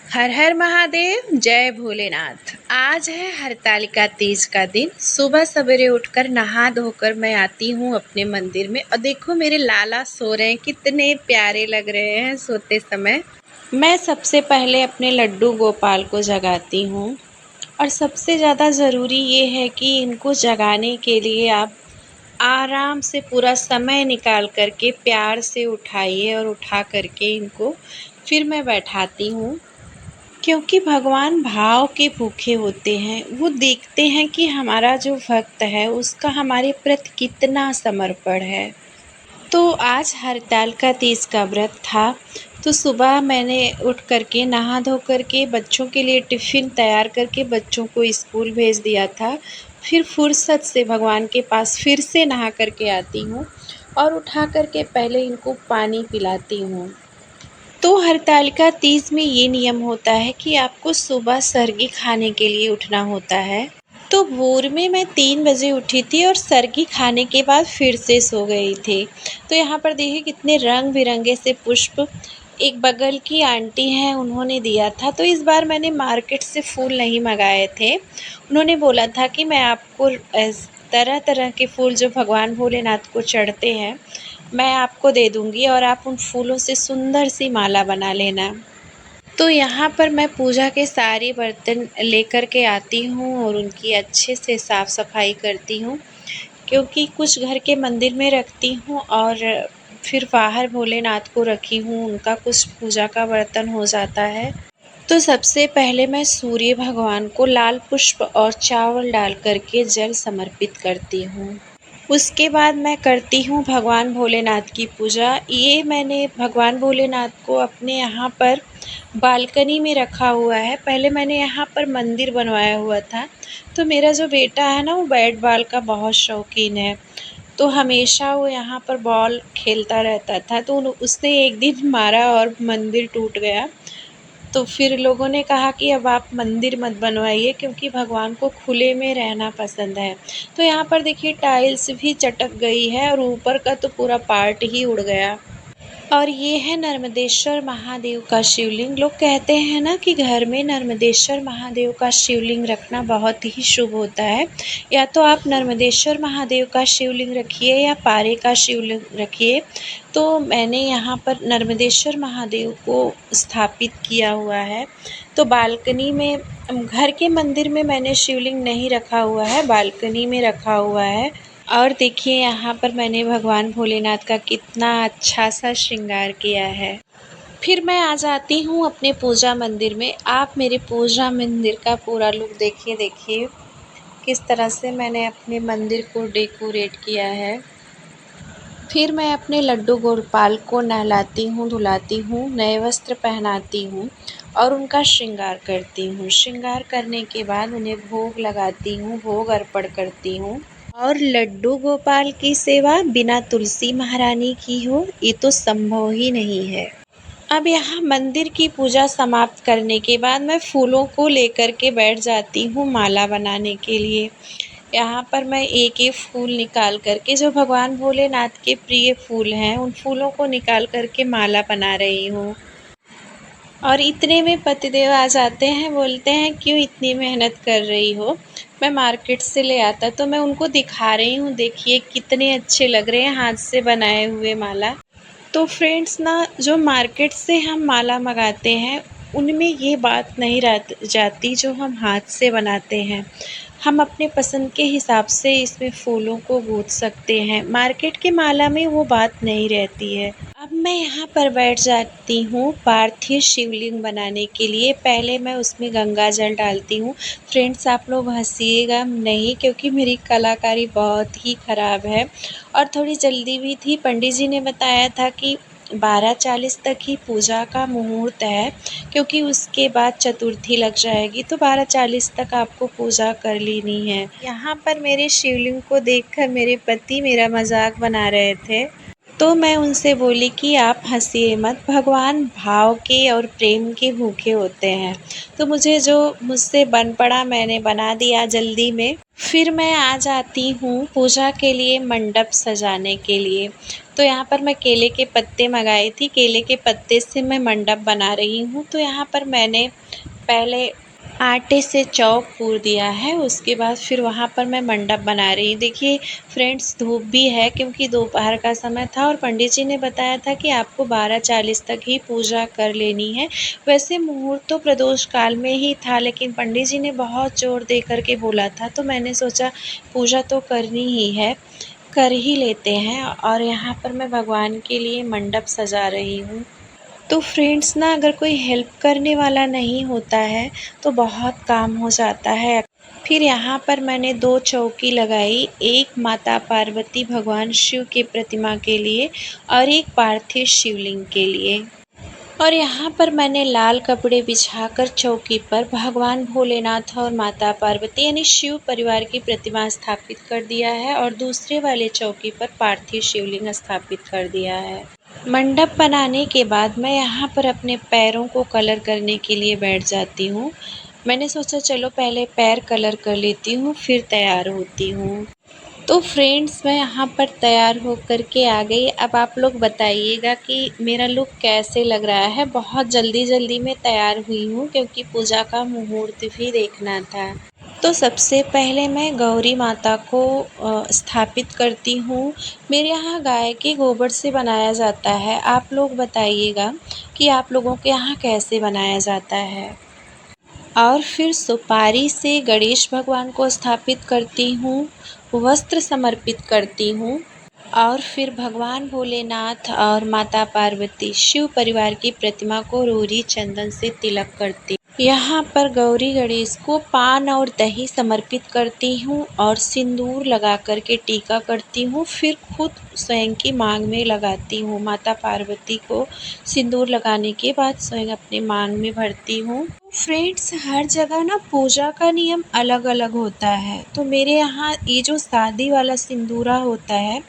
हर हर महादेव, जय भोलेनाथ। आज है हरतालिका तीज का दिन। सुबह सवेरे उठकर नहा धोकर मैं आती हूँ अपने मंदिर में और देखो मेरे लाला सो रहे हैं, कितने प्यारे लग रहे हैं सोते समय। मैं सबसे पहले अपने लड्डू गोपाल को जगाती हूँ और सबसे ज़्यादा ज़रूरी ये है कि इनको जगाने के लिए आप आराम से पूरा समय निकाल कर के प्यार से उठाइए और उठा कर के इनको फिर मैं बैठाती हूँ, क्योंकि भगवान भाव के भूखे होते हैं। वो देखते हैं कि हमारा जो भक्त है उसका हमारे प्रति कितना समर्पण है। तो आज हरतालिका तीज का व्रत था, तो सुबह मैंने उठ कर के नहा धो कर के बच्चों के लिए टिफ़िन तैयार करके बच्चों को स्कूल भेज दिया था। फिर फुर्सत से भगवान के पास फिर से नहा कर के आती हूँ और उठा कर के पहले इनको पानी पिलाती हूँ। तो हरतालिका तीज में ये नियम होता है कि आपको सुबह सरगी खाने के लिए उठना होता है। तो भोर में मैं 3 बजे उठी थी और सरगी खाने के बाद फिर से सो गई थी। तो यहाँ पर देखिए कितने रंग बिरंगे से पुष्प एक बगल की आंटी हैं उन्होंने दिया था। तो इस बार मैंने मार्केट से फूल नहीं मंगाए थे। उन्होंने बोला था कि मैं आपको तरह तरह के फूल जो भगवान भोलेनाथ को चढ़ते हैं मैं आपको दे दूँगी और आप उन फूलों से सुंदर सी माला बना लेना। तो यहाँ पर मैं पूजा के सारे बर्तन लेकर के आती हूँ और उनकी अच्छे से साफ़ सफाई करती हूँ, क्योंकि कुछ घर के मंदिर में रखती हूँ और फिर बाहर भोलेनाथ को रखी हूँ, उनका कुछ पूजा का बर्तन हो जाता है। तो सबसे पहले मैं सूर्य भगवान को लाल पुष्प और चावल डाल कर के जल समर्पित करती हूँ। उसके बाद मैं करती हूँ भगवान भोलेनाथ की पूजा। ये मैंने भगवान भोलेनाथ को अपने यहाँ पर बालकनी में रखा हुआ है। पहले मैंने यहाँ पर मंदिर बनवाया हुआ था। तो मेरा जो बेटा है ना वो बैट बॉल का बहुत शौकीन है। तो हमेशा वो यहाँ पर बॉल खेलता रहता था, तो उसने एक दिन मारा और मंदिर टूट गया। तो फिर लोगों ने कहा कि अब आप मंदिर मत बनवाइए, क्योंकि भगवान को खुले में रहना पसंद है। तो यहाँ पर देखिए टाइल्स भी चटक गई है और ऊपर का तो पूरा पार्ट ही उड़ गया। और ये है नर्मदेश्वर महादेव का शिवलिंग। लोग कहते हैं ना कि घर में नर्मदेश्वर महादेव का शिवलिंग रखना बहुत ही शुभ होता है। या तो आप नर्मदेश्वर महादेव का शिवलिंग रखिए या पारे का शिवलिंग रखिए। तो मैंने यहाँ पर नर्मदेश्वर महादेव को स्थापित किया हुआ है। तो बालकनी में घर के मंदिर में मैंने शिवलिंग नहीं रखा हुआ है, बालकनी में रखा हुआ है। और देखिए यहाँ पर मैंने भगवान भोलेनाथ का कितना अच्छा सा श्रृंगार किया है। फिर मैं आ जाती हूँ अपने पूजा मंदिर में। आप मेरे पूजा मंदिर का पूरा लुक देखिए किस तरह से मैंने अपने मंदिर को डेकोरेट किया है। फिर मैं अपने लड्डू गोपाल को नहलाती हूँ, धुलाती हूँ, नए वस्त्र पहनाती हूँ और उनका श्रृंगार करती हूँ। श्रृंगार करने के बाद उन्हें भोग लगाती हूँ, भोग अर्पण करती हूँ। और लड्डू गोपाल की सेवा बिना तुलसी महारानी की हो, ये तो संभव ही नहीं है। अब यहाँ मंदिर की पूजा समाप्त करने के बाद मैं फूलों को लेकर के बैठ जाती हूँ माला बनाने के लिए। यहाँ पर मैं एक-एक फूल निकाल कर के, जो भगवान भोलेनाथ के प्रिय फूल हैं, उन फूलों को निकाल कर के माला बना रही हूँ। और इतने में पतिदेव आ जाते हैं, बोलते हैं क्यों इतनी मेहनत कर रही हो? मैं मार्केट से ले आता। तो मैं उनको दिखा रही हूँ, देखिए कितने अच्छे लग रहे हैं हाथ से बनाए हुए माला। तो फ्रेंड्स ना, जो मार्केट से हम माला मंगाते हैं उनमें ये बात नहीं रह जाती जो हम हाथ से बनाते हैं। हम अपने पसंद के हिसाब से इसमें फूलों को गूँथ सकते हैं। मार्केट की माला में वो बात नहीं रहती है। अब मैं यहाँ पर बैठ जाती हूँ पार्थिव शिवलिंग बनाने के लिए। पहले मैं उसमें गंगा जल डालती हूँ। फ्रेंड्स आप लोग हँसिएगा नहीं, क्योंकि मेरी कलाकारी बहुत ही ख़राब है और थोड़ी जल्दी भी थी। पंडित जी ने बताया था कि 12:40 तक ही पूजा का मुहूर्त है, क्योंकि उसके बाद चतुर्थी लग जाएगी। तो 12:40 तक आपको पूजा कर लेनी है। यहाँ पर मेरे शिवलिंग को देखकर मेरे पति मेरा मज़ाक बना रहे थे। तो मैं उनसे बोली कि आप हँसिए मत, भगवान भाव के और प्रेम के भूखे होते हैं। तो मुझसे बन पड़ा, मैंने बना दिया जल्दी में। फिर मैं आ जाती हूँ पूजा के लिए मंडप सजाने के लिए। तो यहाँ पर मैं केले के पत्ते मँगाई थी, केले के पत्ते से मैं मंडप बना रही हूँ। तो यहाँ पर मैंने पहले आटे से चौक पूर दिया है, उसके बाद फिर वहाँ पर मैं मंडप बना रही। देखिए फ्रेंड्स, धूप भी है क्योंकि दोपहर का समय था और पंडित जी ने बताया था कि आपको 12:40 तक ही पूजा कर लेनी है। वैसे मुहूर्त तो प्रदोष काल में ही था, लेकिन पंडित जी ने बहुत ज़ोर दे कर के बोला था, तो मैंने सोचा पूजा तो करनी ही है, कर ही लेते हैं। और यहाँ पर मैं भगवान के लिए मंडप सजा रही हूँ। तो फ्रेंड्स ना, अगर कोई हेल्प करने वाला नहीं होता है तो बहुत काम हो जाता है। फिर यहाँ पर मैंने 2 चौकी लगाई, एक माता पार्वती भगवान शिव की प्रतिमा के लिए और एक पार्थिव शिवलिंग के लिए। और यहाँ पर मैंने लाल कपड़े बिछाकर चौकी पर भगवान भोलेनाथ और माता पार्वती यानी शिव परिवार की प्रतिमा स्थापित कर दिया है और दूसरे वाले चौकी पर पार्थिव शिवलिंग स्थापित कर दिया है। मंडप बनाने के बाद मैं यहाँ पर अपने पैरों को कलर करने के लिए बैठ जाती हूँ। मैंने सोचा चलो पहले पैर कलर कर लेती हूँ, फिर तैयार होती हूँ। तो फ्रेंड्स, मैं यहाँ पर तैयार होकर के आ गई। अब आप लोग बताइएगा कि मेरा लुक कैसे लग रहा है। बहुत जल्दी में तैयार हुई हूँ क्योंकि पूजा का मुहूर्त भी देखना था। तो सबसे पहले मैं गौरी माता को स्थापित करती हूँ। मेरे यहाँ गाय के गोबर से बनाया जाता है। आप लोग बताइएगा कि आप लोगों के यहाँ कैसे बनाया जाता है। और फिर सुपारी से गणेश भगवान को स्थापित करती हूँ, वस्त्र समर्पित करती हूँ और फिर भगवान भोलेनाथ और माता पार्वती शिव परिवार की प्रतिमा को रोरी चंदन से तिलक करती हूँ। यहाँ पर गौरी गणेश को पान और दही समर्पित करती हूँ और सिंदूर लगा कर के टीका करती हूँ। फिर खुद स्वयं की मांग में लगाती हूँ। माता पार्वती को सिंदूर लगाने के बाद स्वयं अपने मांग में भरती हूँ। फ्रेंड्स, हर जगह ना पूजा का नियम अलग अलग होता है। तो मेरे यहाँ ये जो शादी वाला सिंदूरा होता है,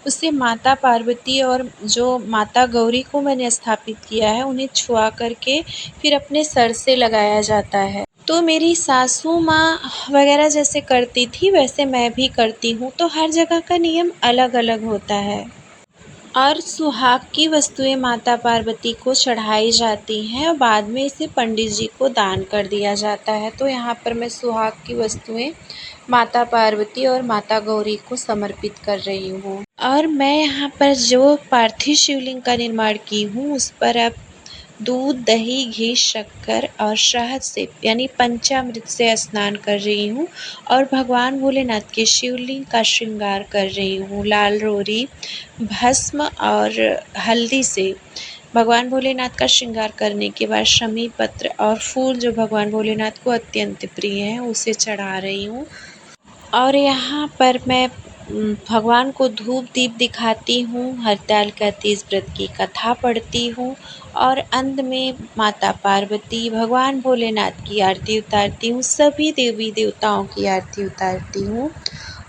उससे माता पार्वती और जो माता गौरी को मैंने स्थापित किया है, उन्हें छुआ करके फिर अपने सर से लगाया जाता है। तो मेरी सासू माँ वगैरह जैसे करती थी, वैसे मैं भी करती हूँ। तो हर जगह का नियम अलग अलग होता है। और सुहाग की वस्तुएं माता पार्वती को चढ़ाई जाती हैं और बाद में इसे पंडित जी को दान कर दिया जाता है। तो यहाँ पर मैं सुहाग की वस्तुएं माता पार्वती और माता गौरी को समर्पित कर रही हूँ। और मैं यहाँ पर जो पार्थिव शिवलिंग का निर्माण की हूँ, उस पर अब दूध, दही, घी, शक्कर और शहद से यानी पंचामृत से स्नान कर रही हूँ और भगवान भोलेनाथ के शिवलिंग का श्रृंगार कर रही हूँ। लाल रोरी, भस्म और हल्दी से भगवान भोलेनाथ का श्रृंगार करने के बाद शमी पत्र और फूल, जो भगवान भोलेनाथ को अत्यंत प्रिय हैं, उसे चढ़ा रही हूँ। और यहाँ पर मैं भगवान को धूप दीप दिखाती हूँ, हरतालिका तीज व्रत की कथा पढ़ती हूँ और अंत में माता पार्वती, भगवान भोलेनाथ की आरती उतारती हूँ, सभी देवी देवताओं की आरती उतारती हूँ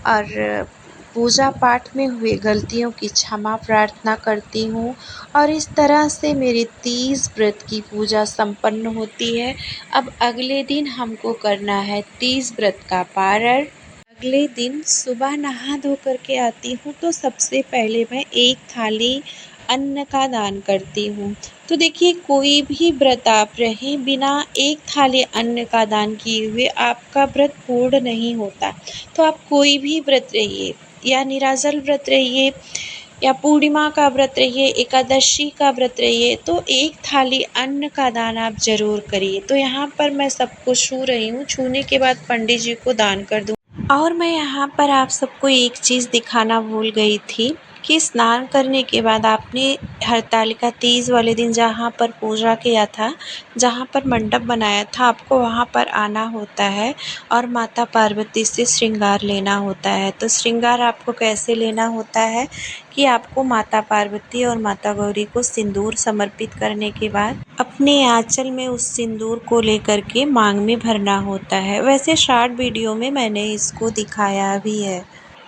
और पूजा पाठ में हुए गलतियों की क्षमा प्रार्थना करती हूँ। और इस तरह से मेरी तीज व्रत की पूजा संपन्न होती है। अब अगले दिन हमको करना है तीज व्रत का पारण। अगले दिन सुबह नहा धो कर के आती हूँ तो सबसे पहले मैं एक थाली अन्न का दान करती हूँ। तो देखिए, कोई भी व्रत आप रहें, बिना एक थाली अन्न का दान किए हुए आपका व्रत पूर्ण नहीं होता। तो आप कोई भी व्रत रहिए, या निराजल व्रत रहिए, या पूर्णिमा का व्रत रहिए, एकादशी का व्रत रहिए, तो एक थाली अन्न का दान आप ज़रूर करिए। तो यहाँ पर मैं सबको छू रही हूँ, छूने के बाद पंडित जी को दान कर दूँ। और मैं यहाँ पर आप सबको एक चीज़ दिखाना भूल गई थी कि स्नान करने के बाद आपने हरतालिका तीज वाले दिन जहाँ पर पूजा किया था, जहाँ पर मंडप बनाया था, आपको वहाँ पर आना होता है और माता पार्वती से श्रृंगार लेना होता है। तो श्रृंगार आपको कैसे लेना होता है कि आपको माता पार्वती और माता गौरी को सिंदूर समर्पित करने के बाद अपने आंचल में उस सिंदूर को लेकर के मांग में भरना होता है। वैसे शॉर्ट वीडियो में मैंने इसको दिखाया भी है।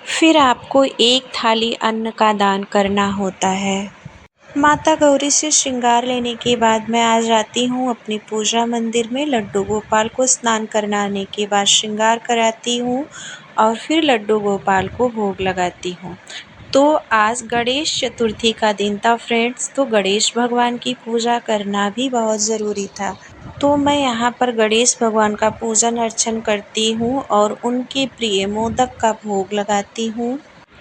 फिर आपको एक थाली अन्न का दान करना होता है। माता गौरी से श्रृंगार लेने के बाद मैं आ जाती हूँ अपनी पूजा मंदिर में। लड्डू गोपाल को स्नान कराने के बाद श्रृंगार कराती हूँ और फिर लड्डू गोपाल को भोग लगाती हूँ। तो आज गणेश चतुर्थी का दिन था फ्रेंड्स, तो गणेश भगवान की पूजा करना भी बहुत ज़रूरी था। तो मैं यहाँ पर गणेश भगवान का पूजन अर्चन करती हूँ और उनके प्रिय मोदक का भोग लगाती हूँ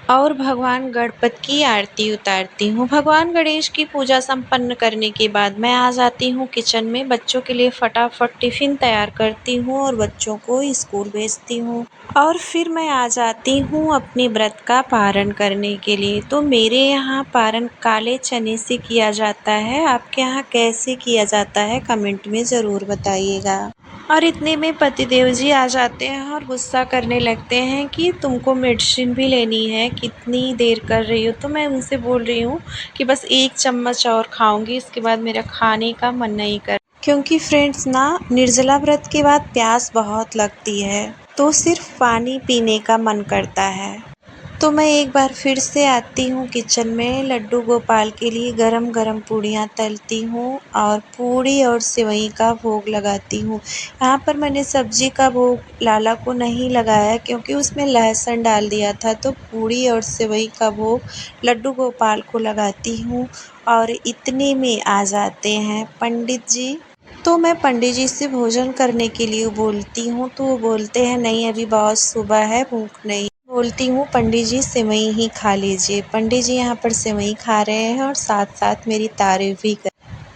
और भगवान गणपति की आरती उतारती हूँ। भगवान गणेश की पूजा संपन्न करने के बाद मैं आ जाती हूँ किचन में। बच्चों के लिए फटाफट टिफ़िन तैयार करती हूँ और बच्चों को स्कूल भेजती हूँ और फिर मैं आ जाती हूँ अपने व्रत का पारण करने के लिए। तो मेरे यहाँ पारण काले चने से किया जाता है। आपके यहाँ कैसे किया जाता है कमेंट में ज़रूर बताइएगा। और इतने में पतिदेव जी आ जाते हैं और गुस्सा करने लगते हैं कि तुमको मेडिसिन भी लेनी है, कितनी देर कर रही हो। तो मैं उनसे बोल रही हूँ कि बस 1 चम्मच और खाऊंगी, इसके बाद मेरा खाने का मन नहीं कर, क्योंकि फ्रेंड्स ना निर्जला व्रत के बाद प्यास बहुत लगती है, तो सिर्फ पानी पीने का मन करता है। तो मैं एक बार फिर से आती हूँ किचन में। लड्डू गोपाल के लिए गरम गरम पूड़ियाँ तलती हूँ और पूड़ी और सेवई का भोग लगाती हूँ। यहाँ पर मैंने सब्जी का भोग लाला को नहीं लगाया क्योंकि उसमें लहसुन डाल दिया था। तो पूड़ी और सेवई का भोग लड्डू गोपाल को लगाती हूँ और इतने में आ जाते हैं पंडित जी। तो मैं पंडित जी से भोजन करने के लिए बोलती हूँ, तो वो बोलते हैं नहीं अभी बहुत सुबह है, भूख नहीं। बोलती हूँ पंडित जी सेवई ही खा लीजिए। पंडित जी यहाँ पर सेवई खा रहे हैं और साथ साथ मेरी तारीफ भी कर।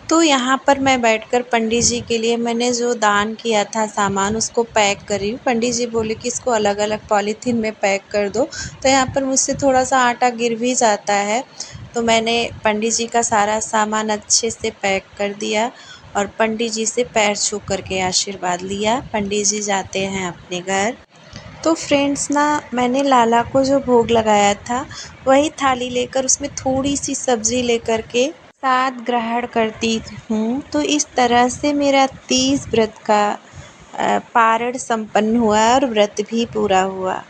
तो यहाँ पर मैं बैठकर पंडित जी के लिए मैंने जो दान किया था सामान उसको पैक कर रही हूँ। पंडित जी बोले कि इसको अलग अलग पॉलीथीन में पैक कर दो। तो यहाँ पर मुझसे थोड़ा सा आटा गिर भी जाता है, तो मैंने पंडित जी का सारा सामान अच्छे से पैक कर दिया और पंडित जी से पैर छू करके आशीर्वाद लिया। पंडित जी जाते हैं अपने घर। तो फ्रेंड्स ना मैंने लाला को जो भोग लगाया था वही थाली लेकर उसमें थोड़ी सी सब्ज़ी लेकर के साथ ग्रहण करती हूँ। तो इस तरह से मेरा 30 व्रत का पारण संपन्न हुआ और व्रत भी पूरा हुआ।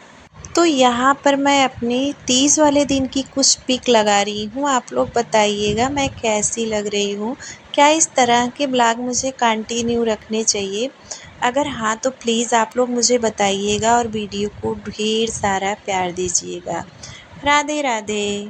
तो यहाँ पर मैं अपने 30 वाले दिन की कुछ पिक लगा रही हूँ। आप लोग बताइएगा मैं कैसी लग रही हूँ। क्या इस तरह के ब्लॉग मुझे कंटिन्यू रखने चाहिए? अगर हाँ तो प्लीज़ आप लोग मुझे बताइएगा और वीडियो को ढेर सारा प्यार दीजिएगा। राधे राधे।